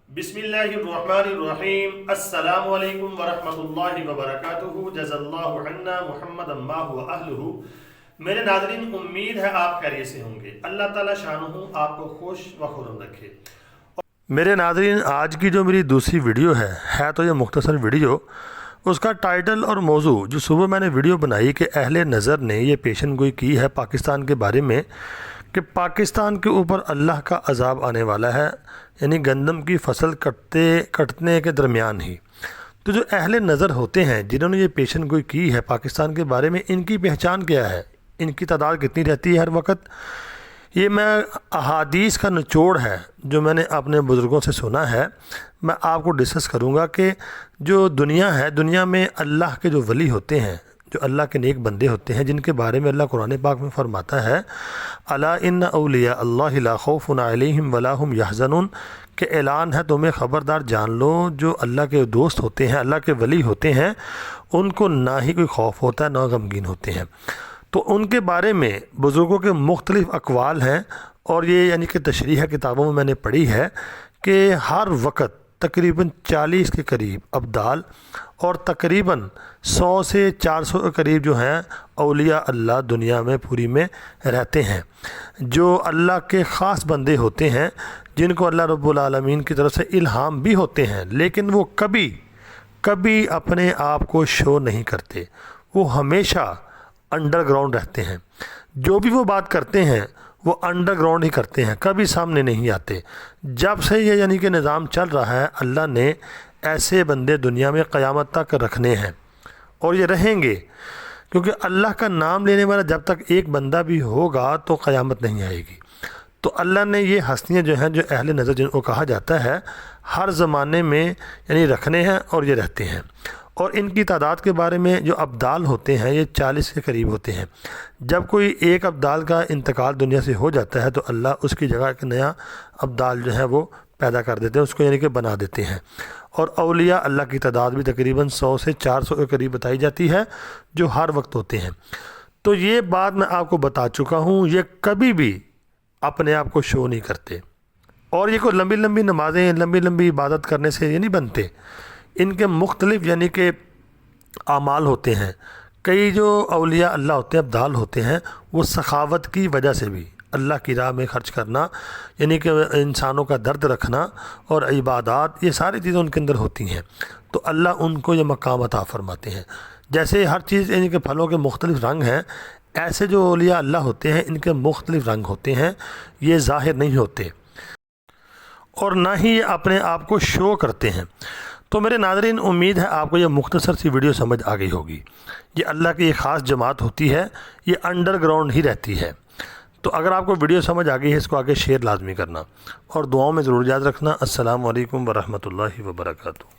बिस्मिल्लाहिर्रहमानिर्रहीम। अस्सलामु अलैकुम वरहमतुल्लाहि वबरकातुहू। जज़ल्लाहु अन्ना मुहम्मदन मा हुवा अहलुहू। मेरे नाज़रीन, उम्मीद है आप खैरियत से होंगे। अल्लाह ताला शानुहु आपको खुश व खुर्रम रखे। मेरे नाज़रीन, आज की जो मेरी दूसरी वीडियो है तो ये मुख्तसर वीडियो। उसका टाइटल और मौजू जो सुबह मैंने वीडियो बनाई कि अहले नज़र ने ये पेशन गोई की है पाकिस्तान के बारे में कि पाकिस्तान के ऊपर अल्लाह का अजाब आने वाला है, यानी गंदम की फसल कटने के दरमियान ही। तो जो अहले नज़र होते हैं जिन्होंने ये पेशन गोई की है पाकिस्तान के बारे में, इनकी पहचान क्या है, इनकी तादाद कितनी रहती है हर वक्त, ये मैं अहादीस का निचोड़ है जो मैंने अपने बुज़ुर्गों से सुना है, मैं आपको डिस्कस करूँगा कि जो दुनिया है, दुनिया में अल्लाह के जो वली होते हैं, जो अल्लाह के नेक बंदे होते हैं, जिनके बारे में अल्लाह कुरान पाक में फरमाता है अला इन्ना औलिया अल्लाहि ला खौफुन अलैहिम वला हुम यहज़नून, के ऐलान है तुम्हें ख़बरदार जान लो, जो अल्लाह के दोस्त होते हैं, अल्लाह के वली होते हैं, उनको ना ही कोई खौफ होता है ना गमगीन होते हैं। तो उनके बारे में बुज़ुर्गों के मुख्तलिफ़ अक़वाल हैं और ये यानी कि तशरीह किताबों में मैंने पढ़ी है कि हर वक्त तकरीबन 40 के करीब अब्दाल और तकरीबन 100 से 400 के करीब जो हैं औलिया अल्लाह दुनिया में पूरी में रहते हैं, जो अल्लाह के ख़ास बंदे होते हैं, जिनको अल्लाह रब्बुल आलमीन की तरफ से इल्हाम भी होते हैं, लेकिन वो कभी अपने आप को शो नहीं करते। वो हमेशा अंडरग्राउंड रहते हैं। जो भी वो बात करते हैं वो अंडरग्राउंड ही करते हैं, कभी सामने नहीं आते। जब से ये यानी कि निज़ाम चल रहा है, अल्लाह ने ऐसे बंदे दुनिया में क़यामत तक रखने हैं और ये रहेंगे, क्योंकि अल्लाह का नाम लेने वाला जब तक एक बंदा भी होगा तो क़यामत नहीं आएगी। तो अल्लाह ने ये हस्तियाँ जो हैं, जो अहले नज़र जिनको कहा जाता है, हर ज़माने में यानी रखने हैं और ये रहते हैं। और इनकी तादाद के बारे में जो अब्दाल होते हैं ये 40 के करीब होते हैं। जब कोई एक अब्दाल का इंतकाल दुनिया से हो जाता है तो अल्लाह उसकी जगह एक नया अब्दाल जो है वो पैदा कर देते हैं, उसको यानी कि बना देते हैं। और औलिया अल्लाह की तादाद भी तकरीबन 100 से 400 के करीब बताई जाती है, जो हर वक्त होते हैं। तो ये बात मैं आपको बता चुका हूँ, ये कभी भी अपने आप को शो नहीं करते और ये कोई लंबी लंबी नमाज़ें, लंबी लंबी इबादत करने से ये नहीं बनते। इनके मुख्तलिफ़ यानी कि आमाल होते हैं। कई जो औलिया अल्लाह होते हैं, अब्दाल होते हैं, वो सखावत की वजह से भी अल्लाह की राह में ख़र्च करना, यानी कि इंसानों का दर्द रखना और इबादत, ये सारी चीज़ें उनके अंदर होती हैं। तो अल्लाह उनको ये मकाम अता फरमाते हैं। जैसे हर चीज़ यानी कि फलों के मुख्तलिफ़ रंग हैं, ऐसे जो औलिया अल्लाह होते हैं इनके मुख्तलिफ़ रंग होते हैं, ये ज़ाहिर नहीं होते और ना ही ये अपने आप को शो करते हैं। तो मेरे नाज़रीन, उम्मीद है आपको ये मुख्तसर सी वीडियो समझ आ गई होगी। ये अल्लाह की एक ख़ास जमात होती है, ये अंडरग्राउंड ही रहती है। तो अगर आपको वीडियो समझ आ गई है, इसको आगे शेयर लाजमी करना और दुआओं में ज़रूर याद रखना। अस्सलामु अलैकुम वरहमतुल्लाहि वबरकातुहू।